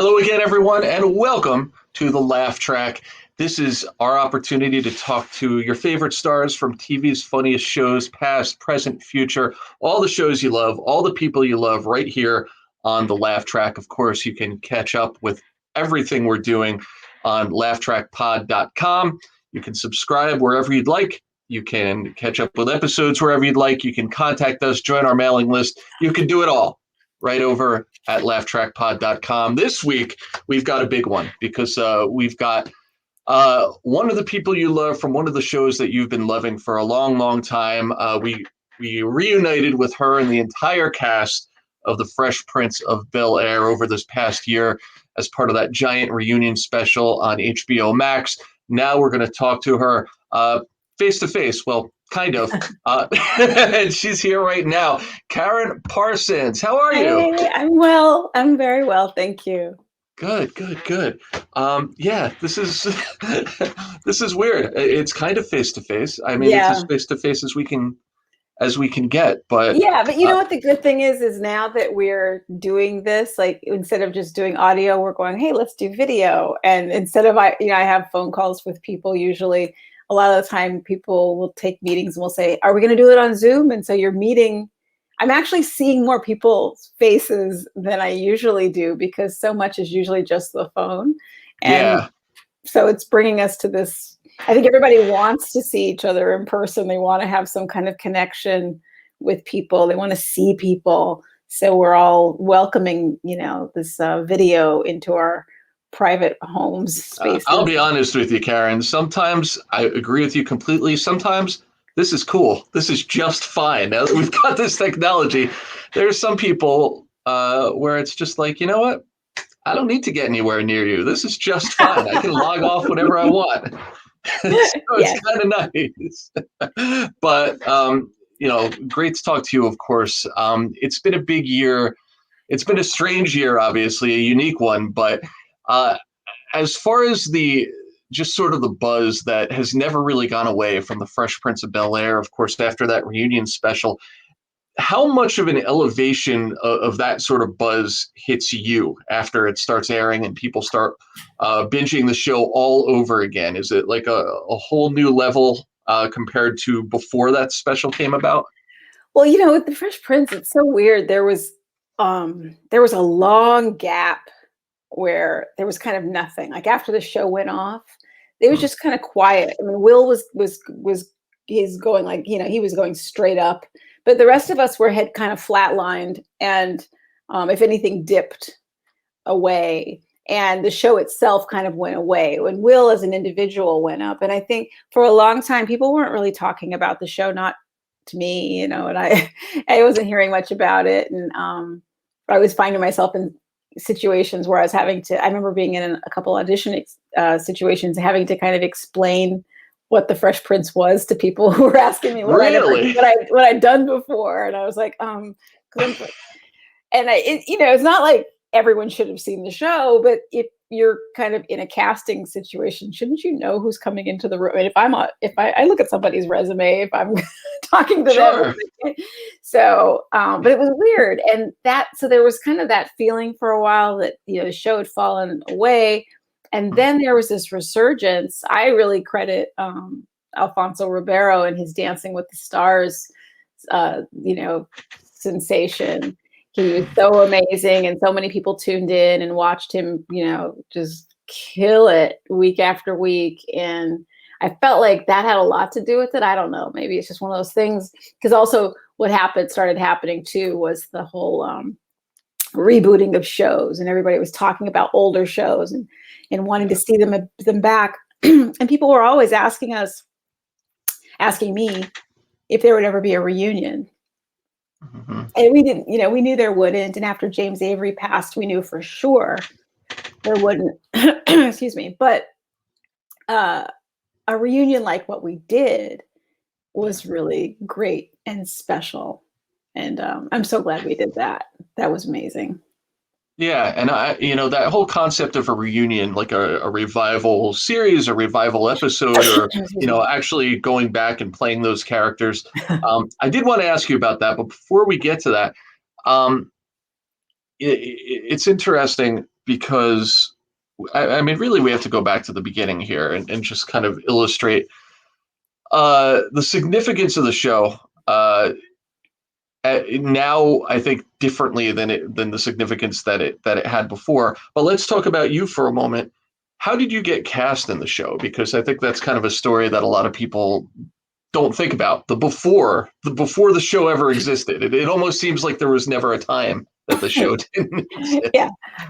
Hello again, everyone, and welcome to the Laugh Track. This is our opportunity to talk to your favorite stars from TV's funniest shows, past, present, future, all the shows you love, all the people you love, right here on the Laugh Track. Of course, you can catch up with everything we're doing on laughtrackpod.com. You can subscribe wherever you'd like. You can catch up with episodes wherever you'd like. You can contact us, join our mailing list. You can do it all right over at laughtrackpod.com. This week, we've got a big one because we've got one of the people you love from one of the shows that you've been loving for a long, long time. We reunited with her and the entire cast of The Fresh Prince of Bel-Air over this past year as part of that giant reunion special on HBO Max. Now we're going to talk to her face to face. Well, kind of. And she's here right now. Karyn Parsons, how are you? Hey, I'm well. I'm very well, thank you. Good, good, good. Yeah, this is this is weird. It's kind of face to face. I mean, it's Yeah. as face to face as we can get. But Yeah, but you know what the good thing is now that we're doing this, like instead of just doing audio, we're going, hey, let's do video. And instead of I have phone calls with people usually. A lot of the time people will take meetings and we'll say, are we going to do it on Zoom? And so you're meeting. I'm actually seeing more people's faces than I usually do because so much is usually just the phone. And yeah, so it's bringing us to this. I think everybody wants to see each other in person. They want to have some kind of connection with people. They want to see people. So we're all welcoming, this video into our private homes, I'll spaces. be honest with you, Karyn. Sometimes I agree with you completely. Sometimes this is cool. This is just fine. Now that we've got this technology, there's some people where it's just like, you know what? I don't need to get anywhere near you. This is just fine. I can log off whenever I want. So it's Yes. kind of nice. But, great to talk to you, of course. It's been a big year. It's been a strange year, obviously, a unique one. But uh, as far as the just sort of the buzz that has never really gone away from the Fresh Prince of Bel-Air, of course, after that reunion special, how much of an elevation of that sort of buzz hits you after it starts airing and people start binging the show all over again? Is it like a whole new level compared to before that special came about? Well, with the Fresh Prince, it's so weird. There was a long gap where there was kind of nothing. Like after the show went off, it was Hmm. just kind of quiet. I mean, Will was he's going like, he was going straight up, but the rest of us were had kind of flatlined and if anything dipped away. And the show itself kind of went away when Will as an individual went up. And I think for a long time people weren't really talking about the show, not to me, and I wasn't hearing much about it. And I was finding myself in situations where I was having to. I remember being in a couple audition situations, having to kind of explain what the Fresh Prince was to people who were asking me Really? what I'd done before, and I was like, 'cause it's not like everyone should have seen the show, but if you're kind of in a casting situation, shouldn't you know who's coming into the room? And if I look at somebody's resume, if I'm talking to them, Sure. so, but it was weird. And so there was kind of that feeling for a while that, the show had fallen away. And Hmm. then there was this resurgence. I really credit, Alfonso Ribeiro and his Dancing with the Stars, uh, you know, sensation. He was so amazing, and so many people tuned in and watched him, just kill it week after week. And I felt like that had a lot to do with it. I don't know. Maybe it's just one of those things. Because also, what started happening too, was the whole rebooting of shows, and everybody was talking about older shows and wanting to see them back. And people were always asking me if there would ever be a reunion. Hmm. And we didn't, we knew there wouldn't. And after James Avery passed, we knew for sure there wouldn't. Excuse me. But uh, a reunion like what we did was really great and special. And I'm so glad we did that. That was amazing. Yeah, and that whole concept of a reunion, like a revival series, a revival episode, or Excuse me. actually going back and playing those characters. I did want to ask you about that, but before we get to that, it's interesting because I mean, really, we have to go back to the beginning here and just kind of illustrate the significance of the show. Now, I think differently than the significance that it had before. But let's talk about you for a moment. How did you get cast in the show? Because I think that's kind of a story that a lot of people don't think about. The before the show ever existed. It almost seems like there was never a time that the show didn't exist.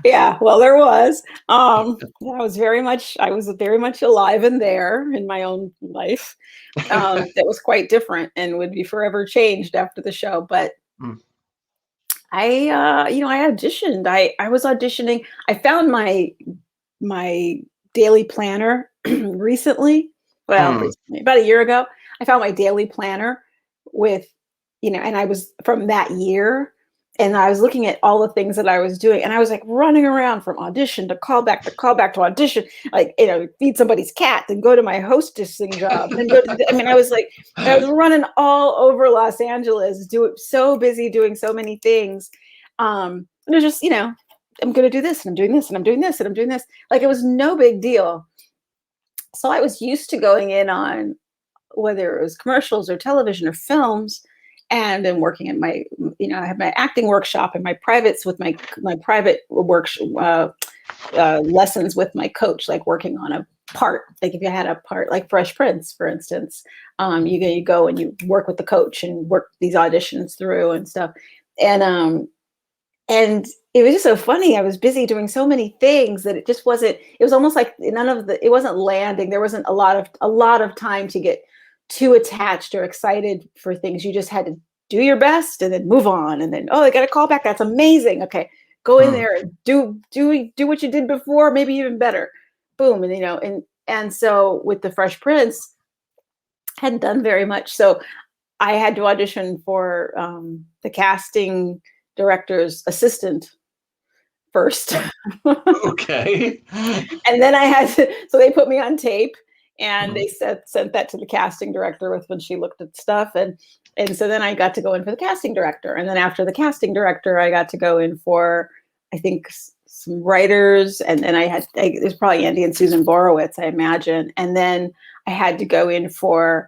Yeah. Well, there was. I was very much alive and there in my own life. That was quite different and would be forever changed after the show. But Mm. I auditioned. I was auditioning. I found my daily planner recently. Well, recently, about a year ago, I found my daily planner with, and I was from that year. And I was looking at all the things that I was doing, and I was like running around from audition to callback to audition, like, feed somebody's cat, then go to my hostessing job, then go to, I was like, I was running all over Los Angeles, so busy doing so many things. And it was just, I'm going to do this, and I'm doing this, and I'm doing this, and I'm doing this. Like, it was no big deal. So I was used to going in on whether it was commercials or television or films, and then working at my, I have my acting workshop and my privates with my private lessons with my coach, like working on a part. Like if you had a part like Fresh Prince, for instance, you go and you work with the coach and work these auditions through and stuff. And it was just so funny. I was busy doing so many things that it was almost like it wasn't landing. There wasn't a lot of time to get too attached or excited for things. You just had to do your best and then move on. And then, oh, I got a call back. That's amazing. Okay. Go in there and do what you did before, maybe even better. Boom. And so with the Fresh Prince, hadn't done very much. So I had to audition for the casting director's assistant first. Okay. And then so they put me on tape. And they sent that to the casting director when she looked at stuff. And so then I got to go in for the casting director. And then after the casting director, I got to go in for, I think, some writers. And then it was probably Andy and Susan Borowitz, I imagine. And then I had to go in for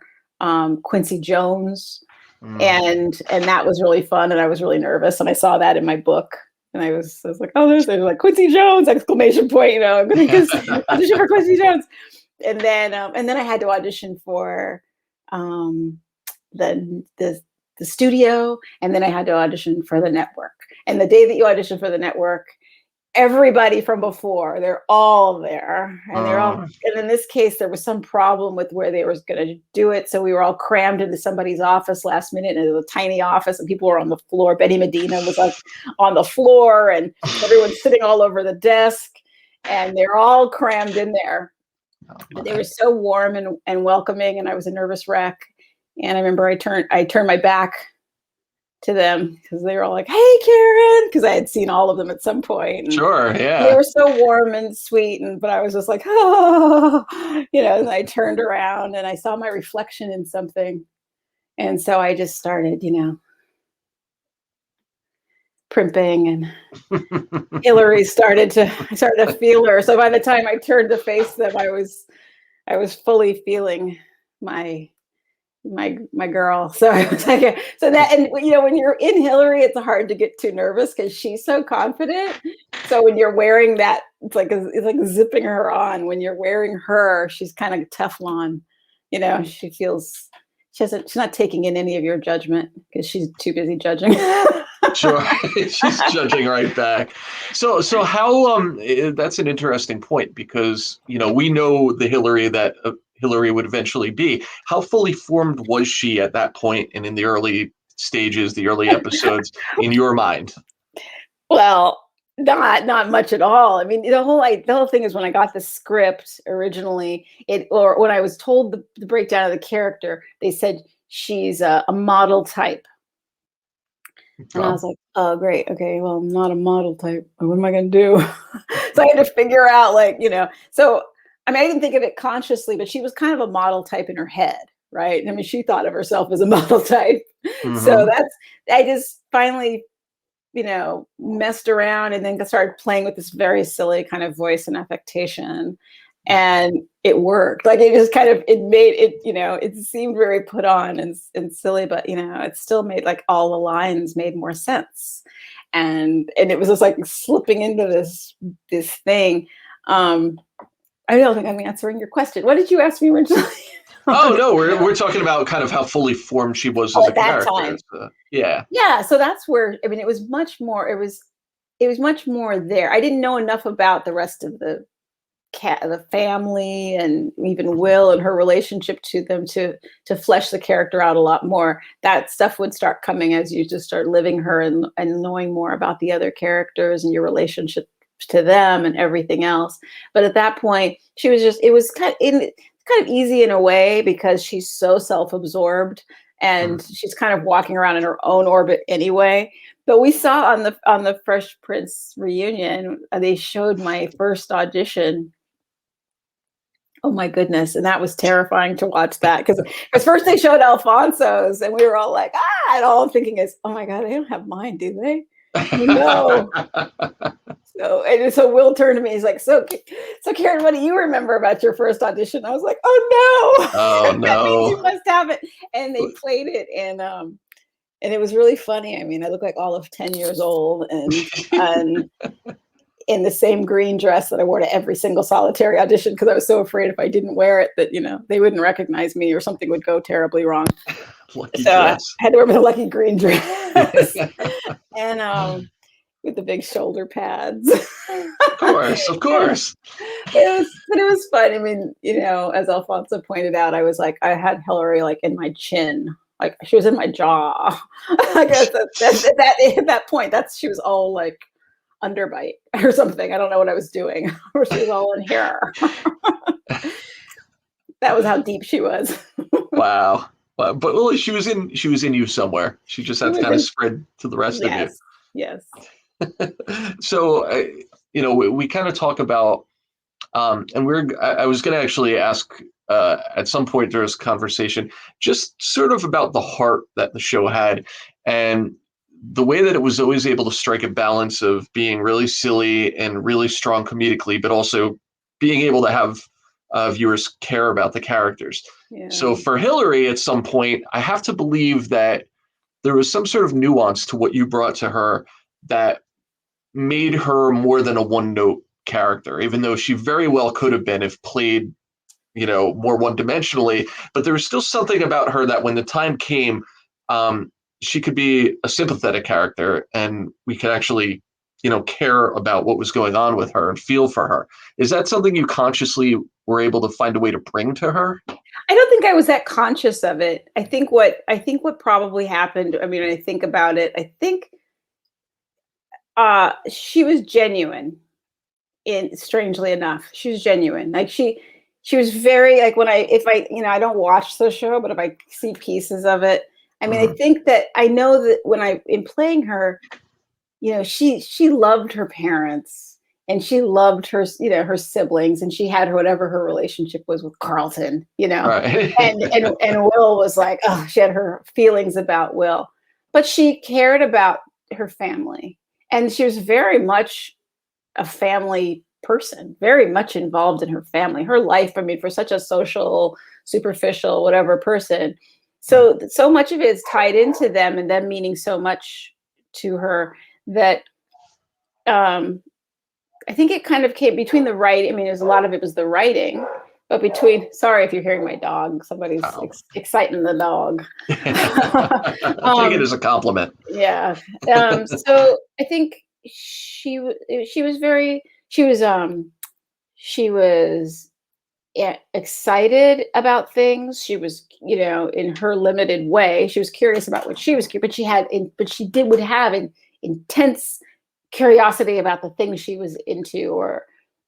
Quincy Jones. And that was really fun. And I was really nervous. And I saw that in my book. And I was like, oh, there's like Quincy Jones, ! I'm going to audition for Quincy Jones. And then I had to audition for the studio, and then I had to audition for the network. And the day that you audition for the network, everybody from before, they're all there, and they're all. And in this case, there was some problem with where they were going to do it, so we were all crammed into somebody's office last minute, and it was a tiny office, and people were on the floor. Benny Medina was like on the floor, and everyone's sitting all over the desk, and they're all crammed in there. And they were so warm and welcoming, and I was a nervous wreck. And I remember I turned my back to them because they were all like, "Hey, Karyn," because I had seen all of them at some point. And sure, yeah. they were so warm and sweet, but I was just like, oh, And I turned around and I saw my reflection in something, and so I just started, primping, and Hilary started to feel her. So by the time I turned to face them, I was fully feeling my girl. So I was like, and when you're in Hilary, it's hard to get too nervous because she's so confident. So when you're wearing that, it's like zipping her on. When you're wearing her, she's kind of Teflon. She's not taking in any of your judgment because she's too busy judging. Sure, she's judging right back. So how that's an interesting point because we know the Hilary that Hilary would eventually be. How fully formed was she at that point and in the early stages, the early episodes, in your mind? Well, not much at all. I mean, the whole thing is when I got the script originally, or when I was told the breakdown of the character, they said she's a model type. And I was like, oh, great. Okay, well, I'm not a model type. What am I going to do? So I had to figure out, so, I mean, I didn't think of it consciously, but she was kind of a model type in her head, right? I mean, she thought of herself as a model type. So I just finally messed around and then started playing with this very silly kind of voice and affectation. And it worked. Like it just kind of, it made it, it seemed very put on and silly, but it still made like all the lines made more sense. And it was just like slipping into this thing. I don't think I'm answering your question. What did you ask me originally? Oh no, we're talking about kind of how fully formed she was as a character. Time. So, yeah. Yeah. So that's where, it was much more, it was much more there. I didn't know enough about the rest of the family and even Will and her relationship to them to flesh the character out a lot more. That stuff would start coming as you just start living her and knowing more about the other characters and your relationship to them and everything else. But at that point, she was just, it was kind of easy in a way because she's so self-absorbed and she's kind of walking around in her own orbit anyway. But we saw on the Fresh Prince reunion, they showed my first audition. Oh my goodness. And that was terrifying to watch that because first they showed Alfonso's and we were all like, and all I'm thinking is, oh my God, they don't have mine, do they? No. So Will turned to me, he's like, so Karyn, what do you remember about your first audition? I was like, oh no. Oh no. That means you must have it. And they played it and it was really funny. I mean, I look like all of 10 years old and in the same green dress that I wore to every single solitary audition because I was so afraid if I didn't wear it that, they wouldn't recognize me or something would go terribly wrong. Lucky dress. I had to wear my lucky green dress. And with the big shoulder pads. Of course. But it was fun. I mean, as Alfonso pointed out, I was like, I had Hilary like in my chin. Like she was in my jaw. I guess at that point, she was all like underbite or something. I don't know what I was doing. Or she was all in here. That was how deep she was. Wow. But well, she was in you somewhere. She just had to kind of spread to the rest of you. Yes. So, we kind of talk about, and I was going to actually ask at some point during this conversation, just sort of about the heart that the show had and the way that it was always able to strike a balance of being really silly and really strong comedically, but also being able to have viewers care about the characters. Yeah. So for Hilary, at some point, I have to believe that there was some sort of nuance to what you brought to her that made her more than a one-note character, even though she very well could have been if played, more one-dimensionally. But there was still something about her that when the time came, she could be a sympathetic character and we could actually, care about what was going on with her and feel for her. Is that something you consciously were able to find a way to bring to her? I don't think I was that conscious of it. I think what probably happened, I mean, when I think about it, I think she was genuine. Strangely enough, she was genuine. Like she was very like I don't watch the show, but if I see pieces of it, I mean, I think that I know that when in playing her, she loved her parents and she loved her, her siblings, and she had whatever her relationship was with Carlton, Right. and Will was like, oh, she had her feelings about Will, but she cared about her family, and she was very much a family person, very much involved in her family, her life. I mean, for such a social, superficial, whatever person. So much of it is tied into them and them meaning so much to her that I think it kind of came between the writing. I mean, a lot of it was the writing, but sorry if you're hearing my dog, somebody's exciting the dog. I'll take it as a compliment. Yeah. So I think she was excited about things. She was, in her limited way, she was curious about what she was, but she would have an intense curiosity about the things she was into, or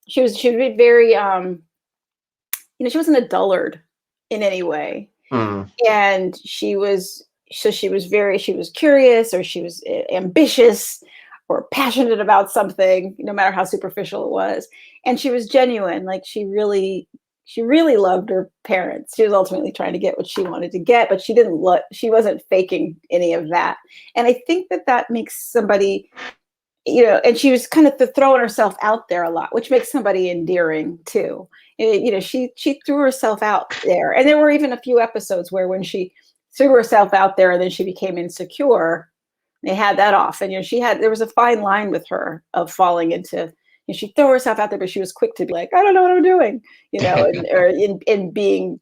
she would be very, she wasn't a dullard in any way. And she was curious, or she was ambitious or passionate about something, no matter how superficial it was. And she was genuine. Like she really she really loved her parents. She was ultimately trying to get what she wanted to get, but she wasn't faking any of that. And I think that makes somebody, and she was kind of throwing herself out there a lot, which makes somebody endearing too. She threw herself out there. And there were even a few episodes where when she threw herself out there and then she became insecure, they had that off. And, there was a fine line with her of falling into, she threw herself out there, but she was quick to be like, I don't know what I'm doing, or in being,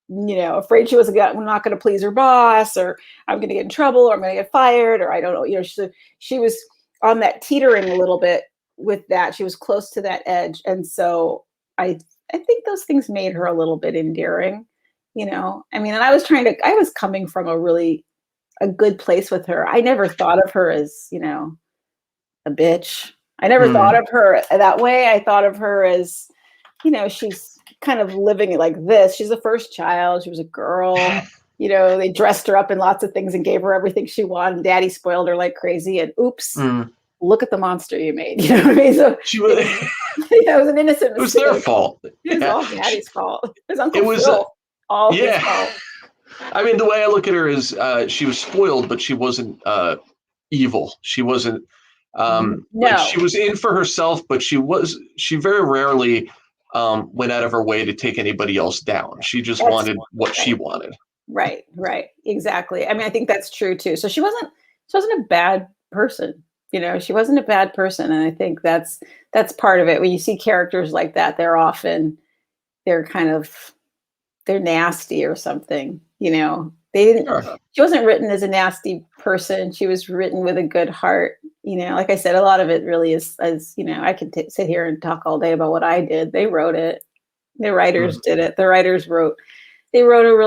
afraid she was not going to please her boss, or I'm going to get in trouble, or I'm going to get fired, or I don't know, she was on that teetering a little bit with that. She was close to that edge. And so I think those things made her a little bit endearing, and I was coming from a good place with her. I never thought of her as, a bitch. I never thought of her that way. I thought of her as, she's kind of living like this. She's the first child. She was a girl. They dressed her up in lots of things and gave her everything she wanted. Daddy spoiled her like crazy. And oops, look at the monster you made. You know what I mean? So she was, it was an innocent mistake. It was their fault. It was all Daddy's fault. His Uncle Phil, all his fault. I mean, the way I look at her is she was spoiled, but she wasn't evil. She wasn't. No. Like, she was in for herself, but she very rarely went out of her way to take anybody else down. She just wanted what she wanted. Right. Exactly. I mean, I think that's true too. So she wasn't a bad person. She wasn't a bad person. And I think that's part of it. When you see characters like that, they're nasty or something, she wasn't written as a nasty person. She was written with a good heart. Like I said, a lot of it really is, I could sit here and talk all day about what I did. They wrote it. The writers did it. The writers they wrote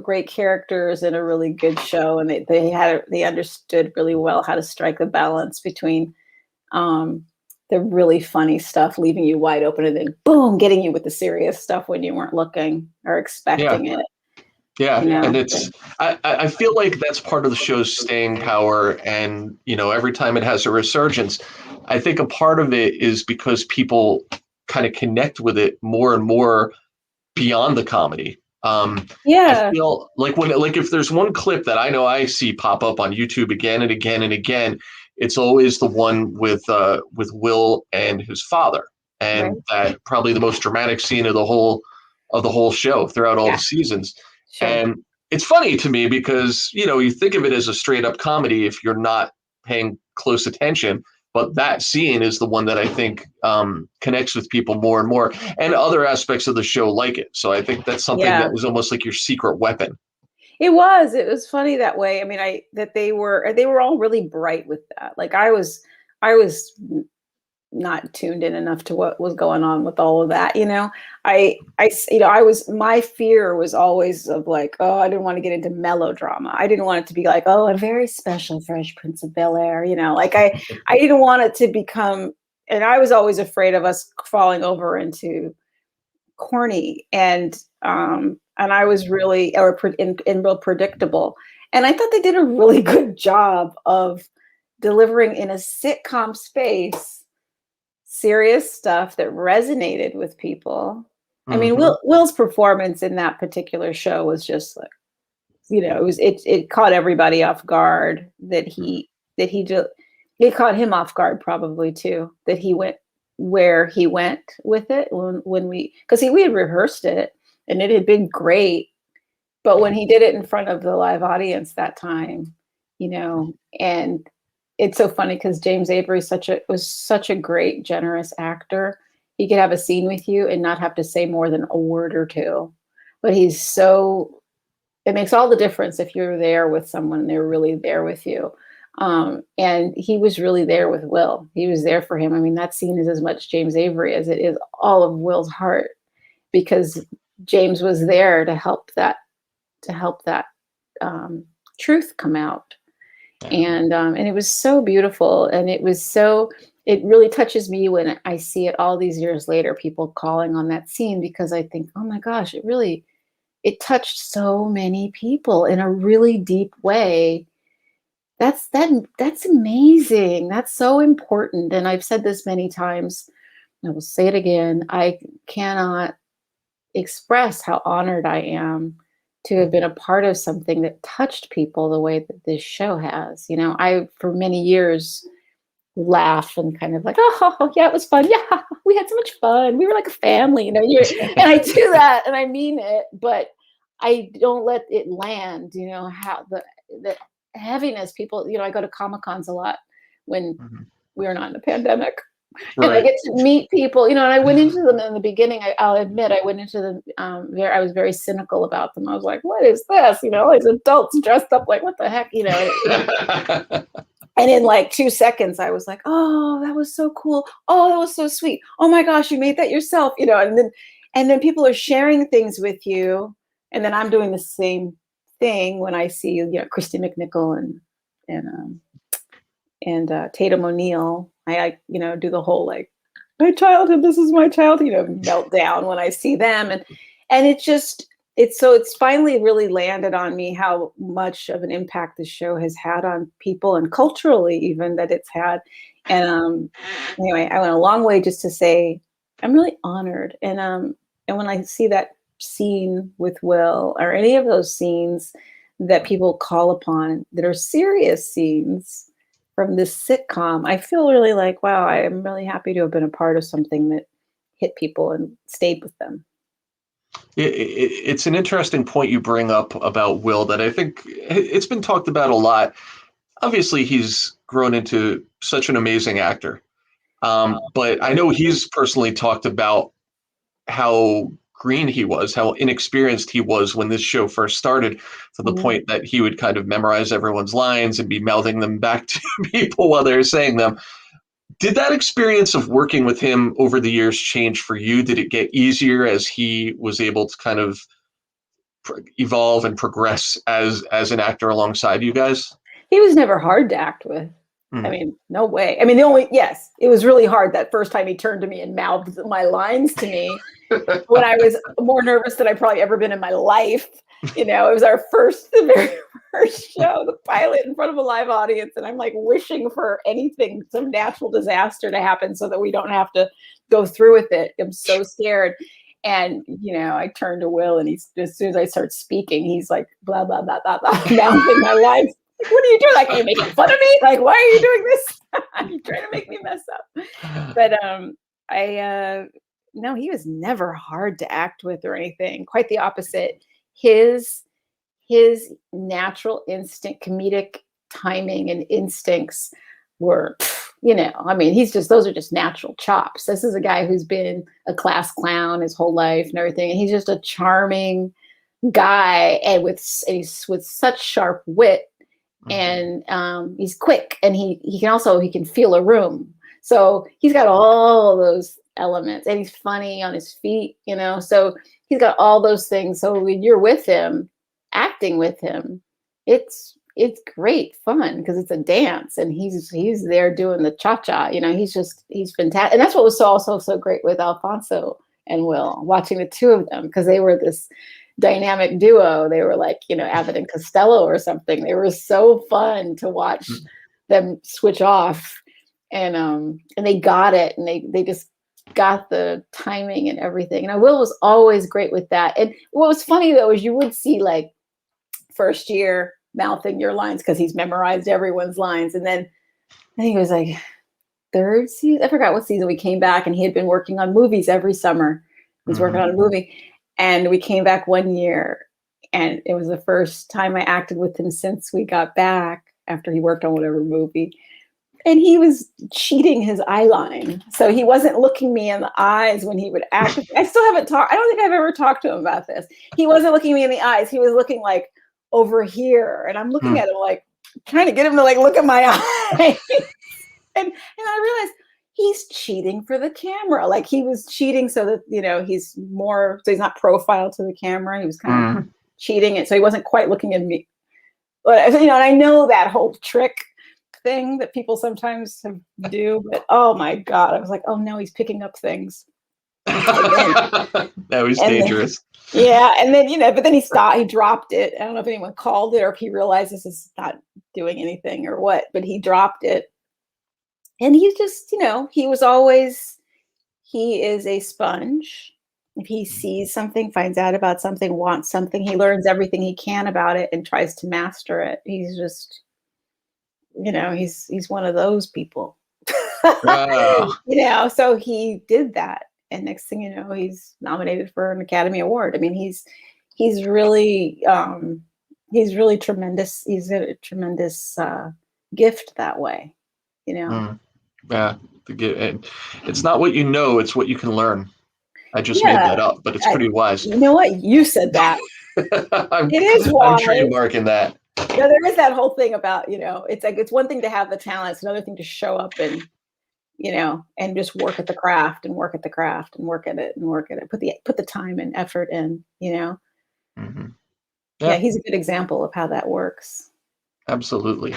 great characters and a really good show. And they understood really well how to strike the balance between, the really funny stuff, leaving you wide open, and then boom, getting you with the serious stuff when you weren't looking or expecting it. Yeah. And I feel like that's part of the show's staying power. And, every time it has a resurgence, I think a part of it is because people kind of connect with it more and more beyond the comedy. I feel like if there's one clip that I know I see pop up on YouTube again and again and again, it's always the one with Will and his father, and that probably the most dramatic scene of the whole show throughout all the seasons. Sure. And it's funny to me because you think of it as a straight up comedy if you're not paying close attention, but that scene is the one that I think connects with people more and more, and other aspects of the show like it. So I think that's something that was almost like your secret weapon. It was funny that way. I mean, they were all really bright with that. Like I was not tuned in enough to what was going on with all of that. My fear was always of like, oh, I didn't want to get into melodrama. I didn't want it to be like, oh, a very special Fresh Prince of Bel-Air. I didn't want it to become, and I was always afraid of us falling over into corny and I was really real predictable. And I thought they did a really good job of delivering in a sitcom space serious stuff that resonated with people. I mean, Will's performance in that particular show was just like, it caught everybody off guard it caught him off guard probably too, that he went where he went with it because we had rehearsed it and it had been great, but when he did it in front of the live audience that time, and it's so funny because James Avery was such a great, generous actor. He could have a scene with you and not have to say more than a word or two, but it makes all the difference if you're there with someone and they're really there with you. And he was really there with Will. He was there for him. I mean, that scene is as much James Avery as it is all of Will's heart, because James was there to help that truth come out. And it was so beautiful. And it really touches me when I see it all these years later, people calling on that scene, because I think, oh my gosh, it touched so many people in a really deep way. That's amazing. That's so important. And I've said this many times I will say it again. I cannot express how honored I am to have been a part of something that touched people the way that this show has. You know, I, for many years, laugh and kind of like, oh, yeah, it was fun. Yeah, we had so much fun. We were like a family, you know. And I do that and I mean it, but I don't let it land, you know, how the heaviness people, you know, I go to Comic Cons a lot when Mhm. we are not in a pandemic. And I Right. get to meet people, you know, and I went into them in the beginning. I'll admit, I went into them, I was very cynical about them. I was like, what is this? You know, these adults dressed up like, what the heck? You know, and in like 2 seconds, I was like, oh, that was so cool. Oh, that was so sweet. Oh my gosh, you made that yourself, you know, and then people are sharing things with you. And then I'm doing the same thing when I see, you know, Christy McNichol and Tatum O'Neal. I, you know, do the whole like, my childhood, this is my childhood, you know, meltdown when I see them. And it just, it's finally really landed on me how much of an impact the show has had on people and culturally even that it's had. And anyway, I went a long way just to say I'm really honored. And when I see that scene with Will or any of those scenes that people call upon that are serious scenes from this sitcom, I feel really like, wow, I am really happy to have been a part of something that hit people and stayed with them. It's an interesting point you bring up about Will that I think it's been talked about a lot. Obviously, he's grown into such an amazing actor. But I know he's personally talked about how green he was, how inexperienced he was when this show first started, to the Mhm. point that he would kind of memorize everyone's lines and be mouthing them back to people while they were saying them. Did that experience of working with him over the years change for you? Did it get easier as he was able to kind of evolve and progress as an actor alongside you guys? He was never hard to act with. I Mm. mean, no way. I mean, yes, it was really hard that first time he turned to me and mouthed my lines to me when I was more nervous than I probably ever been in my life. You know, it was the very first show, the pilot in front of a live audience. And I'm like wishing for anything, some natural disaster to happen so that we don't have to go through with it. I'm so scared. And, you know, I turned to Will and as soon as I start speaking, he's like, blah, blah, blah, blah, blah, mouthing my lines. Like, what are you doing? Like, are you making fun of me? Like, why are you doing this? Are you trying to make me mess up? But I no, he was never hard to act with or anything. Quite the opposite. His his natural instinct, comedic timing and instincts were, you know, I mean, those are just natural chops. This is a guy who's been a class clown his whole life and everything. And he's just a charming guy and he's with such sharp wit and he's quick and he can feel a room, so he's got all those elements and he's funny on his feet, you know, so he's got all those things. So when you're with him, acting with him, it's great fun because it's a dance and he's there doing the cha-cha, you know. He's fantastic. And that's what was also so great with Alfonso and Will, watching the two of them, because they were this dynamic duo. They were like, you know, Abbott and Costello or something. They were so fun to watch them switch off, and they got it, and they just got the timing and everything. And Will was always great with that. And what was funny though is you would see like first year mouthing your lines because he's memorized everyone's lines, and then I think it was like third season, I forgot what season, we came back and he had been working on movies every summer. He was working on a movie. And we came back one year and it was the first time I acted with him since we got back after he worked on whatever movie. And he was cheating his eye line. So he wasn't looking me in the eyes when he would act. I still haven't talked. I don't think I've ever talked to him about this. He wasn't looking me in the eyes. He was looking like over here. And I'm looking at him like trying to get him to like look at my eye. And I realized he's cheating for the camera. Like he was cheating so that, you know, he's not profiled to the camera. He was kind of cheating it. So he wasn't quite looking at me. But, you know, and I know that whole trick thing that people sometimes do, but oh my God, I was like, oh no, he's picking up things. That was dangerous. Yeah. And then, you know, but then he dropped it. I don't know if anyone called it or if he realized this is not doing anything or what, but he dropped it. And he's just, you know, he is a sponge. If he sees something, finds out about something, wants something, he learns everything he can about it and tries to master it. He's just, he's one of those people. Wow. So he did that. And next thing you know, he's nominated for an Academy Award. I mean, he's really tremendous. He's a tremendous gift that way, Mm. Yeah. It's not what you know, it's what you can learn. I just made Yeah. that up, but it's pretty wise. You know what? You said that. I'm, It is I'm wise. trademarking that. There is that whole thing about, it's like, it's one thing to have the talent, it's another thing to show up and, and just work at the craft and work at the craft and work at it and work at it. Put the time and effort in, Mm-hmm. Yeah, Yeah, he's a good example of how that works. absolutely.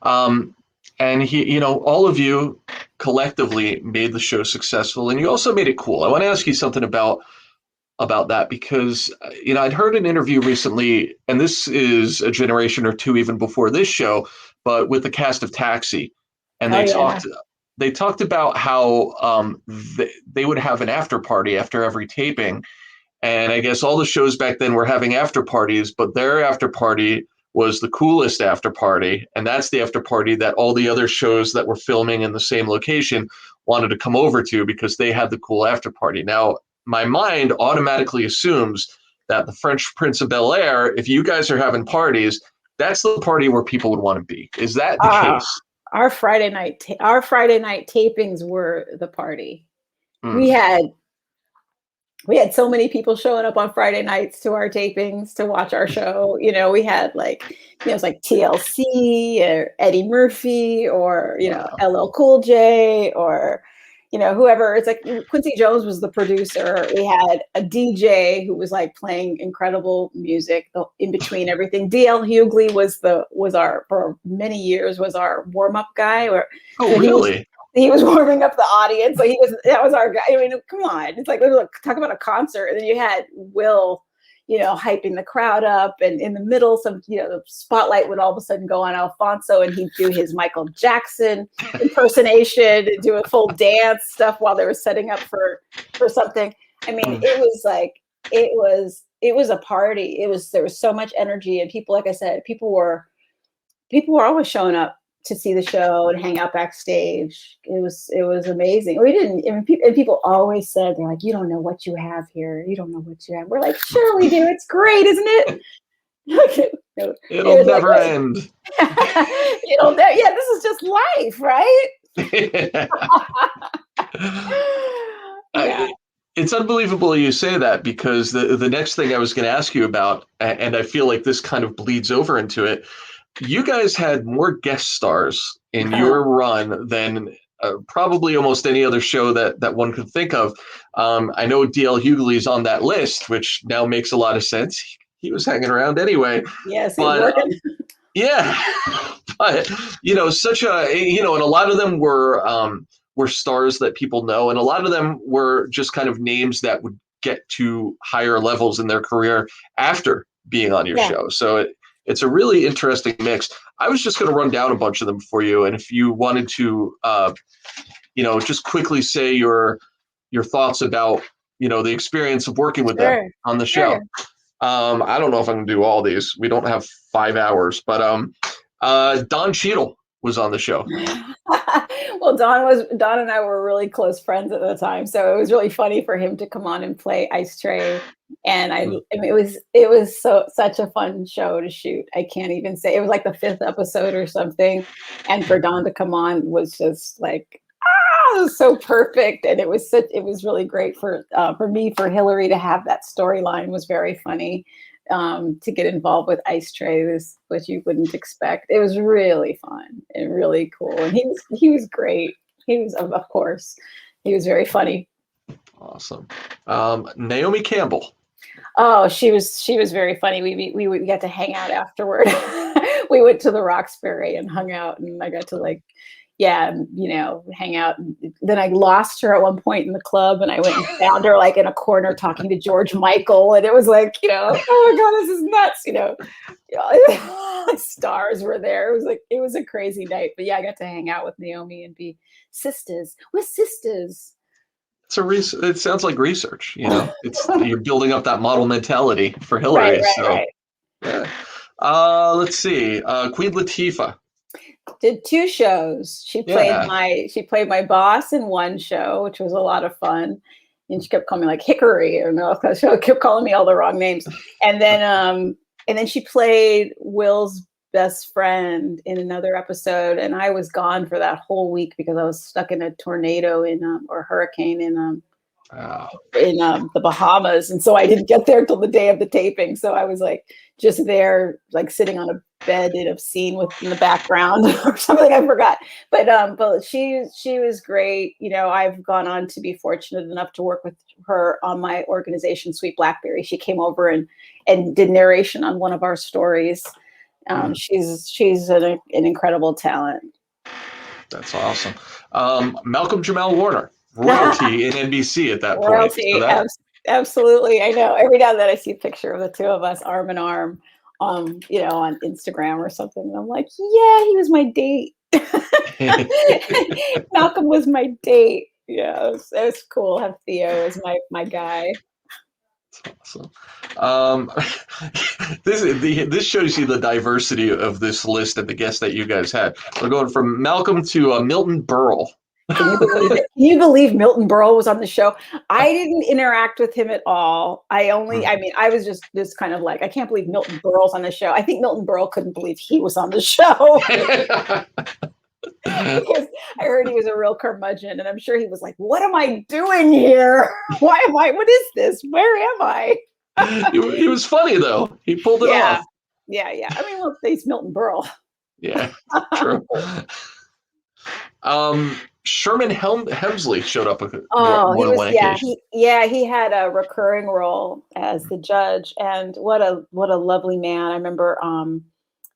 And all of you collectively made the show successful, and you also made it cool. I want to ask you something about that because I'd heard an interview recently, and this is a generation or two even before this show, but with the cast of Taxi, and Oh yeah. they talked about how they would have an after party after every taping, and I guess all the shows back then were having after parties, but their after party was the coolest after party, and that's the after party that all the other shows that were filming in the same location wanted to come over to because they had the cool after party. Now, my mind automatically assumes that the French Prince of Bel-Air, if you guys are having parties, that's the party where people would want to be. Is that the Ah, case? our Friday night tapings were the party. We Mm. had we had so many people showing up on Friday nights to our tapings to watch our show. We had it's like TLC or Eddie Murphy or, Wow. LL Cool J or, whoever. It's like Quincy Jones was the producer. We had a DJ who was like playing incredible music in between everything. DL Hughley was our, for many years, was our warm up guy. Or Oh, really? he was warming up the audience. Like that was our guy. I mean, come on. It's like, talk about a concert. And then you had Will, hyping the crowd up. And in the middle, the spotlight would all of a sudden go on Alfonso and he'd do his Michael Jackson impersonation and do a full dance stuff while they were setting up for something. I mean, it was a party. There was so much energy and people, like I said, people were always showing up to see the show and hang out backstage. It was amazing. We didn't, and people always said, they're like, you don't know what you have here. You don't know what you have. We're like, sure we do. It's great, isn't it? It'll never end. Yeah, this is just life, right? Yeah. It's unbelievable you say that because the next thing I was going to ask you about, and I feel like this kind of bleeds over into it, you guys had more guest stars in your run than probably almost any other show that one could think of. I know DL Hughley's on that list, which now makes a lot of sense. He was hanging around anyway. Yes, he's But working. yeah, but such a and a lot of them were stars that people know, and a lot of them were just kind of names that would get to higher levels in their career after being on your Yeah. show. So it's a really interesting mix. I was just going to run down a bunch of them for you, and if you wanted to, just quickly say your thoughts about the experience of working with them Sure. on the show. Sure. I don't know if I can do all these. We don't have 5 hours, but Don Cheadle was on the show. Well, Don and I were really close friends at the time, so it was really funny for him to come on and play Ice Tray. And I mean, it was such a fun show to shoot. I can't even say, it was like the 5th episode or something, and for Don to come on was just like, it was so perfect, and it was really great for me, for Hilary to have that storyline was very funny. To get involved with Ice Tray was what you wouldn't expect. It was really fun and really cool, and he was great. He was, of course, he was very funny. Awesome. Naomi Campbell. Oh, she was very funny. We got to hang out afterward. We went to the Roxbury and hung out, and I got to hang out. And then I lost her at one point in the club, and I went and found her in a corner talking to George Michael, and it was like, oh my God, this is nuts. Stars were there. It was a crazy night, but yeah, I got to hang out with Naomi and be sisters. We're sisters. It sounds like research. You're building up that model mentality for Hilary. So Right. yeah. Let's see. Queen Latifah. Did two shows. Yeah. She played my boss in one show, which was a lot of fun. And she kept calling me like Hickory, or no, because she kept calling me all the wrong names. And then she played Will's best friend in another episode, and I was gone for that whole week because I was stuck in a tornado or hurricane Wow. in the Bahamas, and so I didn't get there until the day of the taping. So I was like just there, like sitting on a bed in a scene in the background or something. I forgot, but she was great. I've gone on to be fortunate enough to work with her on my organization, Sweet Blackberry. She came over and did narration on one of our stories. She's an incredible talent. That's awesome. Malcolm Jamal Warner, royalty in NBC at that point. Royalty, absolutely. I know. Every now and then I see a picture of the two of us arm in arm, on Instagram or something. And I'm like, yeah, he was my date. Malcolm was my date. Yeah, it was cool. Have Theo as my guy. Awesome. This shows you the diversity of this list and the guests that you guys had. We're going from Malcolm to Milton Berle. Can you believe it? Can you believe Milton Berle was on the show? I didn't interact with him at all. I was just kind of like, I can't believe Milton Berle's on the show. I think Milton Berle couldn't believe he was on the show. Because I heard he was a real curmudgeon, and I'm sure he was like, what am I doing here? What is this? Where am I? He was funny, though. He pulled it off. Yeah. I mean, look, he's Milton Berle. Yeah, true. Sherman Hemsley showed up he had a recurring role as the judge, and what a lovely man. I remember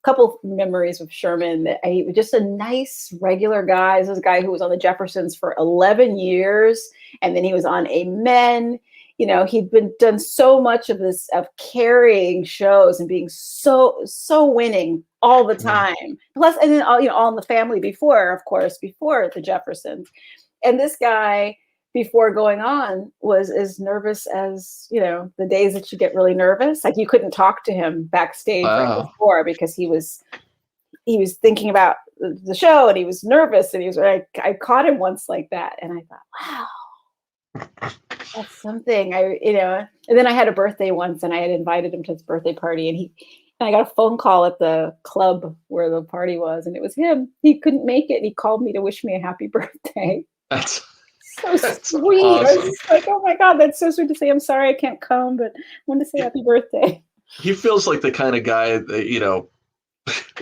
couple memories with Sherman. That he was just a nice, regular guy. This is a guy who was on the Jeffersons for 11 years, and then he was on Amen. He'd done so much of carrying shows and being so winning all the time. Plus, and then all in the Family before the Jeffersons. And this guy, before going on, was as nervous as the days that you get really nervous. Like, you couldn't talk to him backstage right before, because he was thinking about the show, and he was nervous, and he was like, I caught him once like that, and I thought, wow, that's something. And then I had a birthday once, and I had invited him to his birthday party, and I got a phone call at the club where the party was, and it was him. He couldn't make it. He called me to wish me a happy birthday. That's sweet. Awesome. I was just like, oh my God, that's so sweet to say. I'm sorry I can't come, but I wanted to say happy birthday. He feels like the kind of guy that,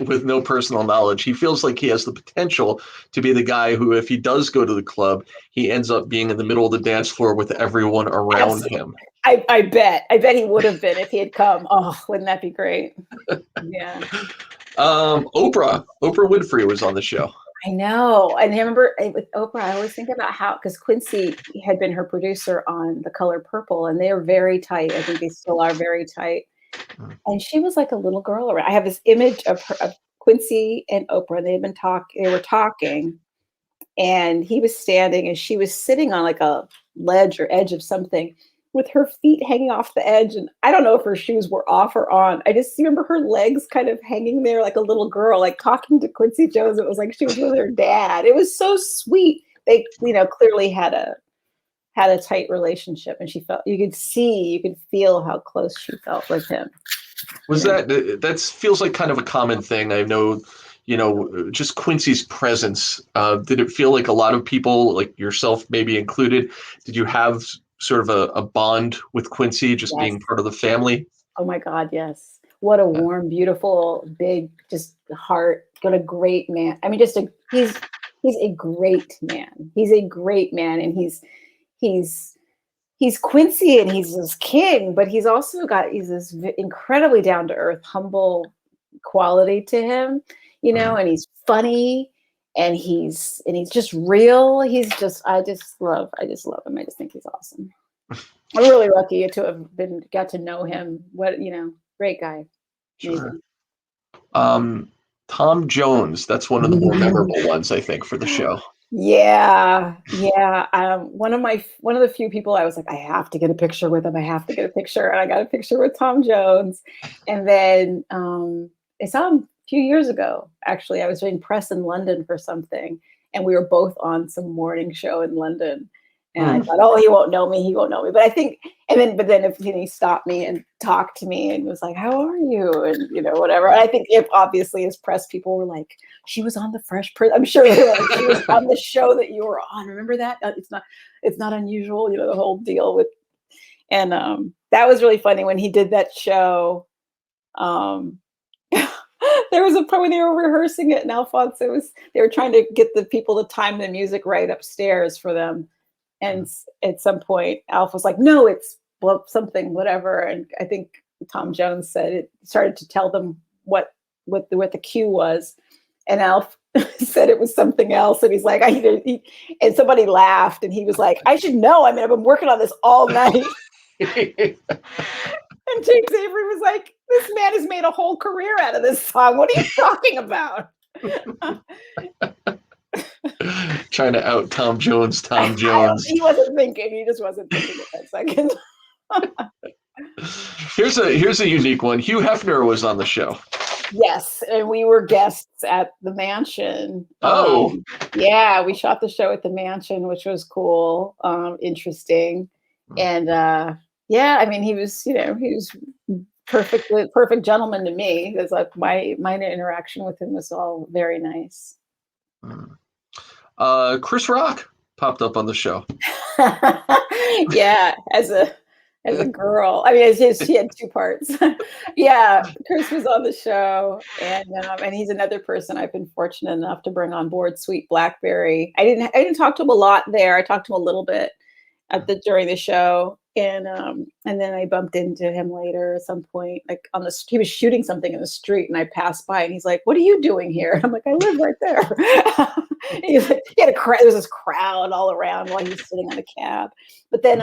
with no personal knowledge, he feels like he has the potential to be the guy who, if he does go to the club, he ends up being in the middle of the dance floor with everyone around him. I bet he would have been if he had come. Oh, wouldn't that be great? Yeah. Oprah Winfrey was on the show. I know. And I remember with Oprah, I always think about because Quincy had been her producer on The Color Purple, and they were very tight. I think they still are very tight. And she was like a little girl around. I have this image of Quincy and Oprah. They were talking, and he was standing, and she was sitting on like a ledge or edge of something with her feet hanging off the edge. And I don't know if her shoes were off or on. I just remember her legs kind of hanging there like a little girl, like talking to Quincy Jones. It was like she was with her dad. It was so sweet. They, clearly had a tight relationship, and you could feel how close she felt with him. Was that feels like kind of a common thing? I know, just Quincy's presence. Did it feel like a lot of people, like yourself maybe included, did you have sort of a bond with Quincy, just being part of the family? Oh my God, yes. What a warm, beautiful, big, just heart. What a great man. I mean, he's a great man. He's a great man, and he's Quincy, and he's this king, but he's this incredibly down to earth, humble quality to him, and he's funny, and he's just real. I just love him. I just think he's awesome. I'm really lucky to have got to know him. Great guy. Sure. Tom Jones, that's one of the more memorable ones, I think, for the show. Yeah, yeah. One of the few people I was like, I have to get a picture with him. I have to get a picture, and I got a picture with Tom Jones. And then I saw him a few years ago. Actually, I was doing press in London for something, and we were both on some morning show in London. And I Hmm. thought, oh, he won't know me. He won't know me. But I think, but then if he stopped me and talked to me and was like, "How are you?" and whatever. And I think if obviously as press people were like, she was on the Fresh Prince. I'm sure they were like, she was on the show that you were on. Remember that? It's not unusual, the whole deal with, and that was really funny when he did that show. Um, there was a point when they were rehearsing it, and they were trying to get the people to time the music right upstairs for them. And at some point, Alf was like, "No, it's something, whatever." And I think Tom Jones said it started to tell them what the cue was, and Alf said it was something else. And he's like, and somebody laughed, and he was like, "I should know. I mean, I've been working on this all night." And James Avery was like, "This man has made a whole career out of this song. What are you talking about?" Trying to out Tom Jones. Tom Jones. He wasn't thinking. He just wasn't thinking at that second. Here's a unique one. Hugh Hefner was on the show. Yes, and we were guests at the mansion. Oh, Yeah, we shot the show at the mansion, which was cool, interesting, and yeah, I mean, he was perfect gentleman to me. It's like my interaction with him was all very nice. Chris Rock popped up on the show. Yeah, as a girl. I mean, she had two parts. Yeah, Chris was on the show, and he's another person I've been fortunate enough to bring on board. Sweet Blackberry. I didn't talk to him a lot there. I talked to him a little bit during the show, and then I bumped into him later at some point. Like he was shooting something in the street, and I passed by, and he's like, "What are you doing here?" And I'm like, "I live right there." He had a crowd. There was this crowd all around while he was sitting on a cab. But then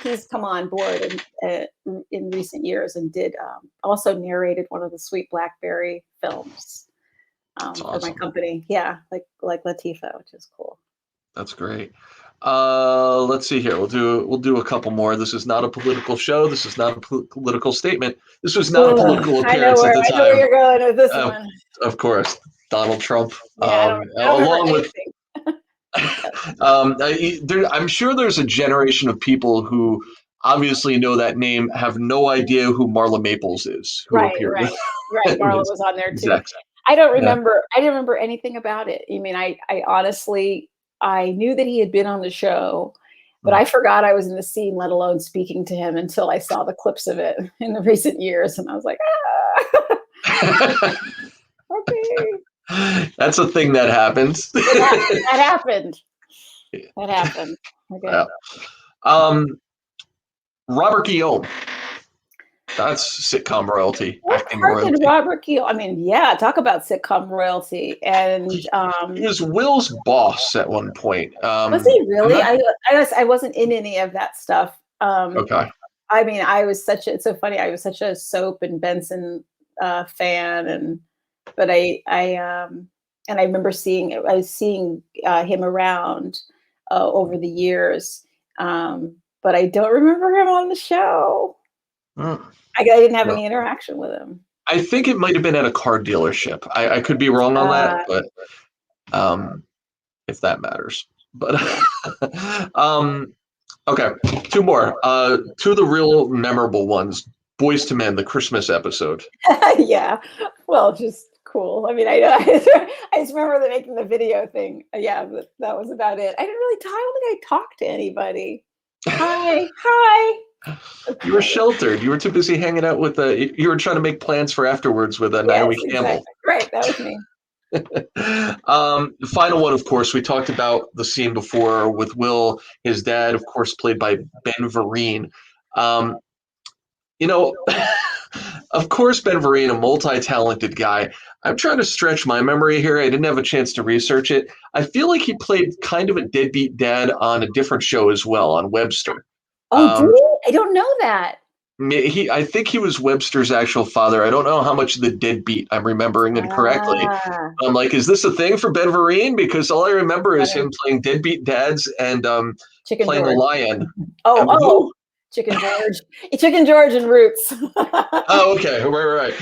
he's come on board in recent years and did also narrated one of the Sweet Blackberry films for my company. Yeah, like Latifah, which is cool. That's great. Let's see here. We'll do a couple more. This is not a political show. This is not a political statement. This was not a political appearance at the time. I know where you're going with this one. Of course, Donald Trump. Yeah, I don't along with. I'm sure there's a generation of people who obviously know that name, have no idea who Marla Maples is. Who appeared. Right. Marla was on there too. Exactly. I don't remember. I didn't remember anything about it. I mean, I honestly, I knew that he had been on the show, but I forgot I was in the scene, let alone speaking to him, until I saw the clips of it in the recent years, and I was like, okay. That's a thing that happens. That happened. Okay. Yeah. Robert Guillaume. That's sitcom royalty. What part did Robert Guillaume? I mean, yeah, talk about sitcom royalty. And he was Will's boss at one point. Was he really? I wasn't in any of that stuff. Okay. I mean, it's so funny. I was such a Soap and Benson fan, but I remember seeing him around over the years, but I don't remember him on the show. I didn't have any interaction with him. I think it might have been at a car dealership. I could be wrong on that, but if that matters. But okay, two more. Two of the real memorable ones. Boys to Men, the Christmas episode. Yeah, well, just cool. I mean, I just remember making the video thing. Yeah, but that was about it. I don't think I talked to anybody. Hi. You were sheltered. You were too busy hanging out with you were trying to make plans for afterwards with Naomi Campbell. Right, that was me. The final one, of course, we talked about the scene before with Will, his dad, of course, played by Ben Vereen. Of course, Ben Vereen, a multi-talented guy. I'm trying to stretch my memory here. I didn't have a chance to research it. I feel like he played kind of a deadbeat dad on a different show as well, on Webster. Oh, did he? I don't know that. I think he was Webster's actual father. I don't know how much of the deadbeat I'm remembering incorrectly. Ah, I'm like, is this a thing for Ben Vereen? Because all I remember is funny. him playing deadbeat dads and Chicken playing a George. lion. Oh, And oh, who? Chicken George. Chicken George and Roots. Oh, okay, right.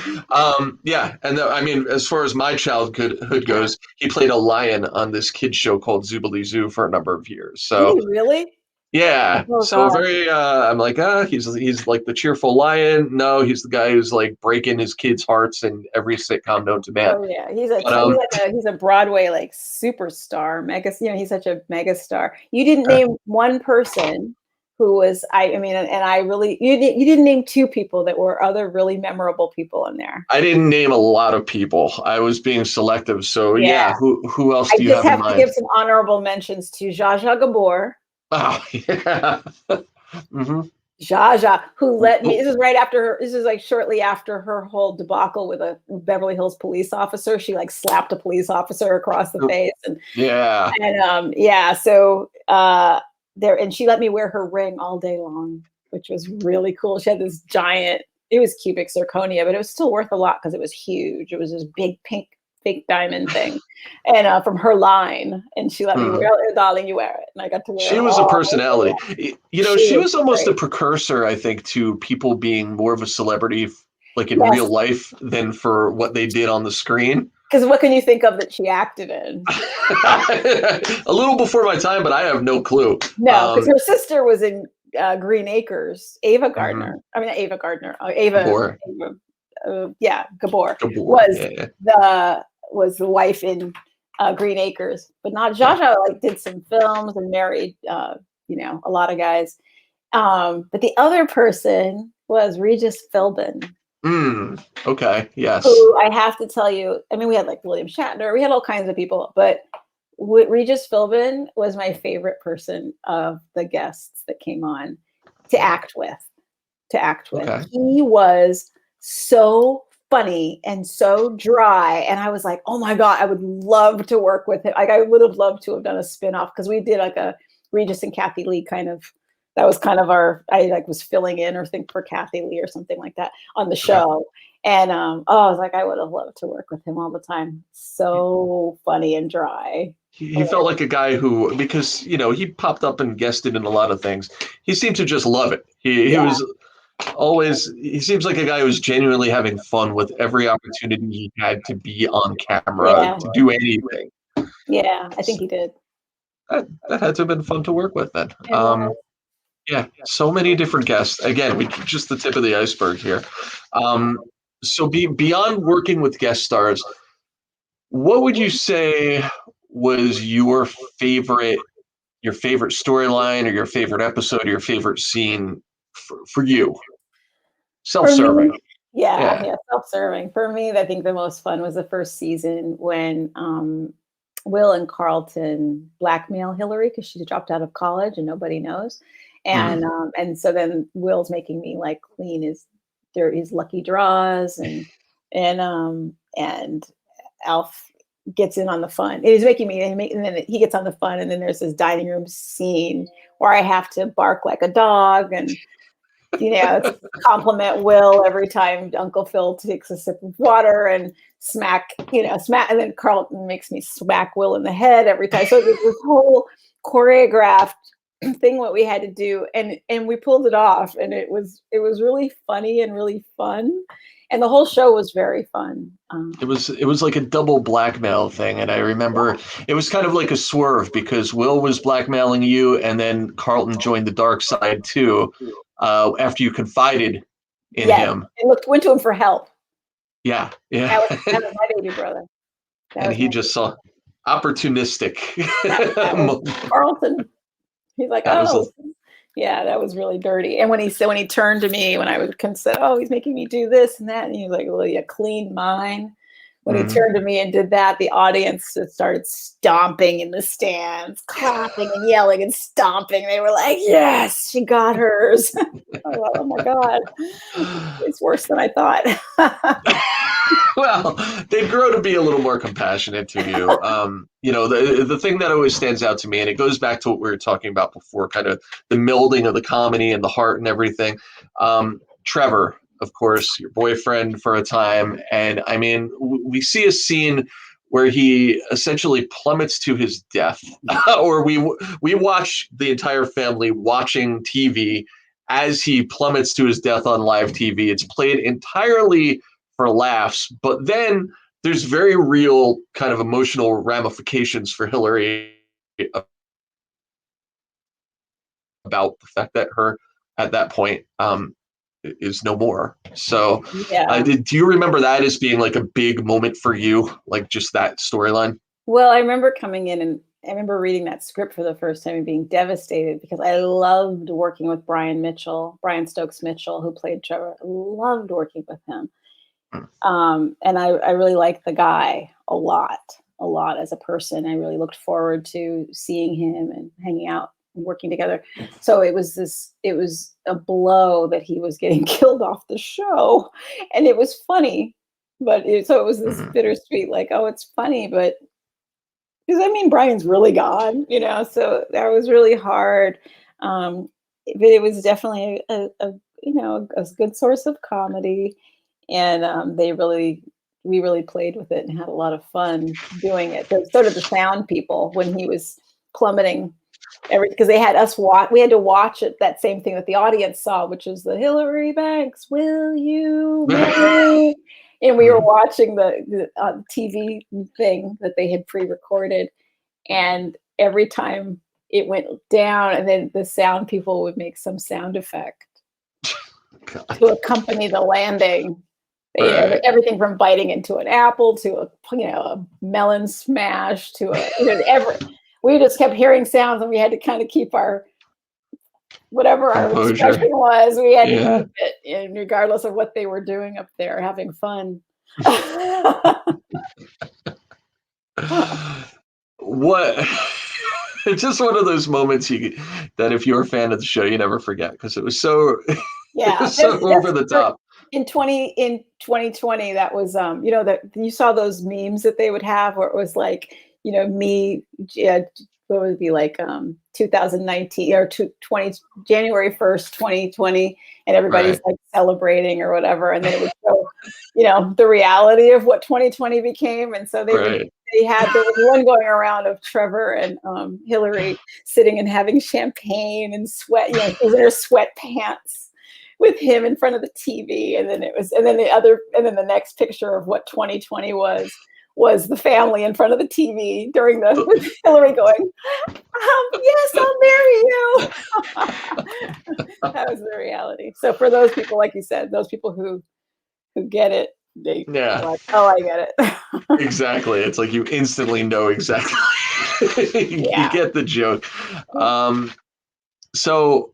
Yeah, and I mean, as far as my childhood goes, he played a lion on this kids show called Zoobilee Zoo for a number of years. Did So he really? yeah, Oh so God. very. I'm like, he's like the cheerful lion. No, he's the guy who's like breaking his kids' hearts in every sitcom known to man. Oh yeah, But he's a Broadway like superstar, mega. You know, he's such a mega star. You didn't uh, name one person who was. I mean, and I really you didn't name two people that were other really memorable people in there. I didn't name a lot of people. I was being selective. So Yeah, yeah, who else I do you just have in have to give mind? some honorable mentions to Zsa Zsa Gabor. Oh yeah. hmm Zsa Zsa, who let me. This is right after her. This is like shortly after her whole debacle with a Beverly Hills police officer. She like slapped a police officer across the face, Yeah. yeah, so there, and she let me wear her ring all day long, which was really cool. She had this giant. It was cubic zirconia, but it was still worth a lot because it was huge. It was this big pink fake diamond thing, and from her line, and she let me Hmm. wear it. Darling, you wear it, and I got to wear She it was a all day personality. long. She She was was almost a great. precursor, I think, to people being more of a celebrity, like in Yes, real life, than for what they did on the screen. because what can you think of that she acted in? A little before my time, but I have no clue. No, because her sister was in Green Acres. Ava Mhm. Gardner. I mean, not Ava Gardner. Ava. Gabor. Ava yeah, Gabor Gabor. was Yeah. the wife in Green Acres, but not Yeah. Jaja. Like did some films and married, a lot of guys. But the other person was Regis Philbin, Okay. Yes. who I have to tell you. I mean, we had like William Shatner. We had all kinds of people, but Regis Philbin was my favorite person of the guests that came on to act with. To act with. Okay. He was so funny and so dry. And I was like, oh my God, I would love to work with him. Like I would have loved to have done a spin-off because we did like a Regis and Kathy Lee kind of that was kind of I like was filling in or think for Kathy Lee or something like that on the Okay. show. And I was like, I would have loved to work with him all the time. So funny and dry. He felt like a guy who, because he popped up and guested in a lot of things. He seemed to just love it. He Yeah. was always. He seems like a guy who's genuinely having fun with every opportunity he had to be on camera Yeah. to do anything. Yeah. I think So he did. that had to have been fun to work with then. It was. Yeah, so many different guests. Again, we just the tip of the iceberg here. Um, so beyond working with guest stars, what would you say was your favorite storyline or your favorite episode or your favorite scene for you? For me, Self-serving. yeah, Yeah. yeah, self-serving. For me, I think the most fun was the first season when Will and Carlton blackmail Hillary because she dropped out of college and nobody knows. Mhm. And so then Will's making me like clean his lucky draws and Alf gets in on the fun. It is making me and then he gets on the fun and then there's this dining room scene where I have to bark like a dog and compliment Will every time Uncle Phil takes a sip of water and smack, and then Carlton makes me smack Will in the head every time. So there's this whole choreographed thing what we had to do, and we pulled it off, and it was really funny and really fun, and the whole show was very fun. It was like a double blackmail thing, and I remember it was kind of like a swerve because Will was blackmailing you, and then Carlton joined the dark side too, after you confided in Yes, him. and went to him for help. Yeah, That yeah, was that was my baby brother. That and was he my just saw opportunistic. that was Carlton. He's like, That was a oh, yeah, that was really dirty. And when he turned to me, when I would consider, oh, he's making me do this and that, and he's like, well, you clean mine. When he mhm. turned to me and did that, the audience just started stomping in the stands, clapping and yelling and stomping. They were like, yes, she got hers. Oh my God. It's worse than I thought. Well, they grow to be a little more compassionate to you. The thing that always stands out to me, and it goes back to what we were talking about before, kind of the melding of the comedy and the heart and everything. Trevor, of course, your boyfriend for a time. And I mean, we see a scene where he essentially plummets to his death, or we watch the entire family watching TV as he plummets to his death on live TV. It's played entirely for laughs, but then there's very real kind of emotional ramifications for Hilary about the fact that her at that point is no more. So Yeah. do you remember that as being like a big moment for you, like just that storyline? Well, I remember coming in and I remember reading that script for the first time and being devastated because I loved working with Brian Stokes Mitchell, who played Trevor. I loved working with him. And I really liked the guy a lot as a person. I really looked forward to seeing him and hanging out and working together. So it was a blow that he was getting killed off the show. And it was funny, but so it was this bittersweet, like, oh, it's funny, but because I mean, Brian's really gone, so that was really hard. But it was definitely a good source of comedy. And we really played with it and had a lot of fun doing it. So did the sound people when he was plummeting because they had us we had to watch it, that same thing that the audience saw, which is the Hilary Banks, will you marry? And we were watching the TV thing that they had pre-recorded. And every time it went down, and then the sound people would make some sound effect to accompany the landing. Right. Everything from biting into an apple to a melon smash to we just kept hearing sounds, and we had to kind of keep our whatever our expression was. We had to keep it, and regardless of what they were doing up there, having fun. What? It's just one of those moments that if you're a fan of the show, you never forget because it was so it was so over the top. In 2020, that was that you saw those memes that they would have where it was like, me, what would it be like 2019 or 20 January 1st, 2020, and everybody's like celebrating or whatever, and then it would show the reality of what 2020 became. And so there was one going around of Trevor and Hilary sitting and having champagne and sweat, in their sweatpants with him in front of the TV. And then the next picture of what 2020 was the family in front of the TV with Hilary going, yes, I'll marry you. That was the reality. So for those people, like you said, those people who get it, they like, oh, I get it. Exactly. It's like you instantly know exactly. You get the joke. So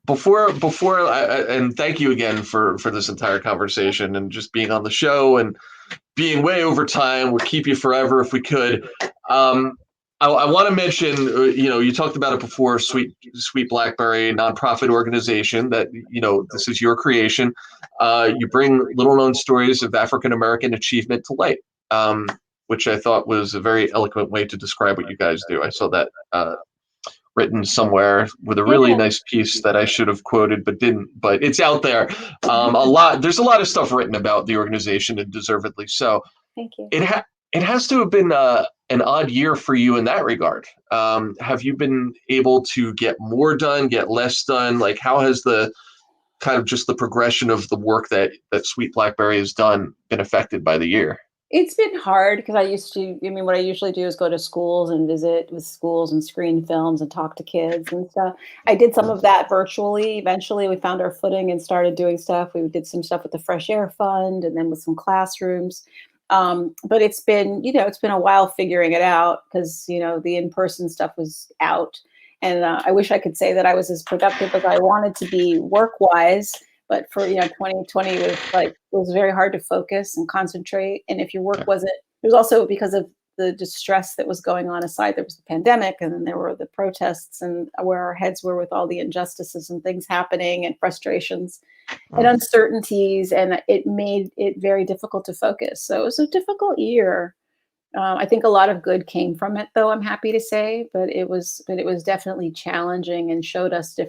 before and thank you again for this entire conversation and just being on the show and being way over time. We'll keep you forever if we could. I want to mention, you talked about it before, Sweet Blackberry, nonprofit organization that, this is your creation. You bring little known stories of African-American achievement to light, which I thought was a very eloquent way to describe what you guys do. I saw that written somewhere with a really nice piece that I should have quoted but didn't, but it's out there. There's a lot of stuff written about the organization, and deservedly so. Thank you. It has to have been an odd year for you in that regard. Have you been able to get more done, get less done? Like, how has the kind of just the progression of the work that Sweet Blackberry has done been affected by the year? It's been hard because what I usually do is go to schools and visit with schools and screen films and talk to kids and stuff. I did some of that virtually. Eventually we found our footing and started doing stuff. We did some stuff with the Fresh Air Fund and then with some classrooms. But it's been a while figuring it out because, the in-person stuff was out. And I wish I could say that I was as productive as I wanted to be work-wise. But for 2020 was very hard to focus and concentrate. And if your work wasn't, it was also because of the distress that was going on aside. There was the pandemic, and then there were the protests, and where our heads were with all the injustices and things happening and frustrations and uncertainties, and it made it very difficult to focus. So it was a difficult year. I think a lot of good came from it, though, I'm happy to say, but it was definitely challenging and showed us I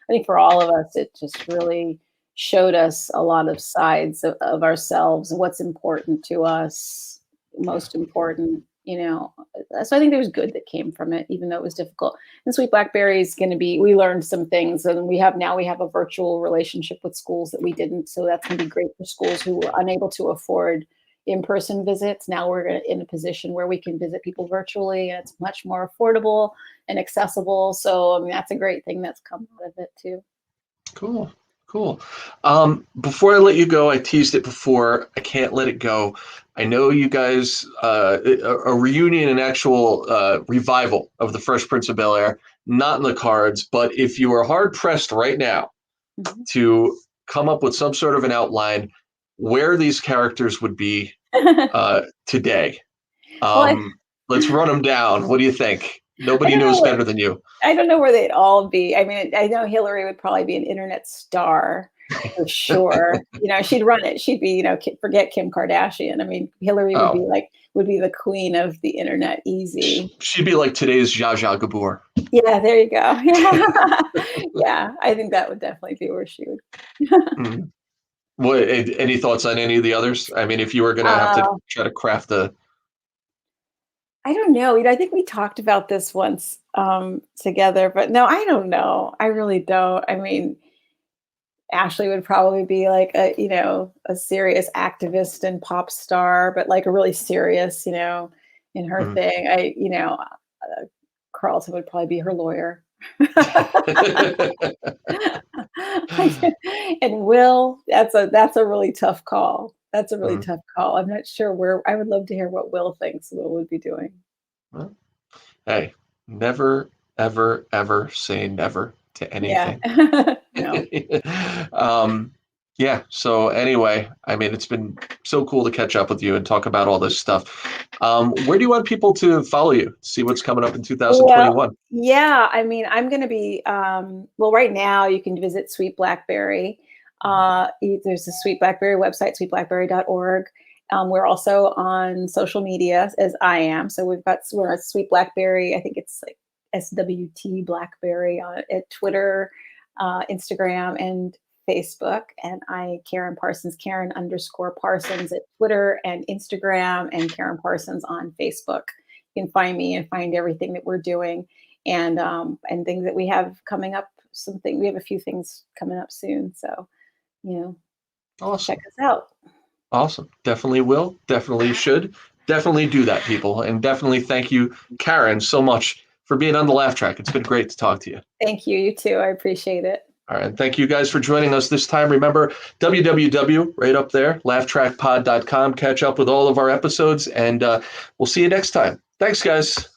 think for all of us, it just really showed us a lot of sides of ourselves, what's important to us, most important, so I think there was good that came from it, even though it was difficult. And Sweet Blackberry is going to be, we learned some things, and we have a virtual relationship with schools that we didn't. So that's going to be great for schools who were unable to afford in-person visits. Now we're in a position where we can visit people virtually, and it's much more affordable and accessible. So, I mean, that's a great thing that's come out of it too. Cool. Before I let you go, I teased it before. I can't let it go. I know you guys, a reunion, an actual revival of the Fresh Prince of Bel-Air, not in the cards, but if you are hard pressed right now to come up with some sort of an outline where these characters would be today, let's run them down. What do you think? Nobody knows better than you. I don't know where they'd all be. I mean, I know Hilary would probably be an internet star for sure. She'd run it. She'd be, forget Kim Kardashian. I mean, Hilary would be the queen of the internet, easy. She'd be like today's Zsa Zsa Gabor. Yeah, there you go. Yeah, I think that would definitely be where she would. What? Any thoughts on any of the others? I mean, if you were going to have to try to craft I don't know. I think we talked about this once together, but no, I don't know. I really don't. I mean, Ashley would probably be like a serious activist and pop star, but like a really serious, in her thing. Carlton would probably be her lawyer. And Will, that's a really tough call. That's a really tough call. I'm not sure I would love to hear what Will thinks Will would be doing. Well, hey, never, ever, ever say never to anything. Yeah. No. Yeah. So anyway, I mean, it's been so cool to catch up with you and talk about all this stuff. Where do you want people to follow you? See what's coming up in 2021? Well, yeah. I mean, I'm going to be, right now you can visit Sweet Blackberry. There's a Sweet Blackberry website, sweetblackberry.org. We're also on social media, as I am. So we're at Sweet Blackberry. I think it's like SWT Blackberry at Twitter, Instagram, and Facebook. And Karyn Parsons, Karyn_Parsons at Twitter and Instagram, and Karyn Parsons on Facebook. You can find me and find everything that we're doing, and things that we have coming up. We have a few things coming up soon. So, awesome. Check us out. Awesome. Definitely will. Definitely should. Definitely do that, people. And definitely thank you, Karyn, so much for being on the Laugh Track. It's been great to talk to you. Thank you. You too. I appreciate it. All right. Thank you guys for joining us this time. Remember, www, right up there, laughtrackpod.com. Catch up with all of our episodes, and we'll see you next time. Thanks, guys.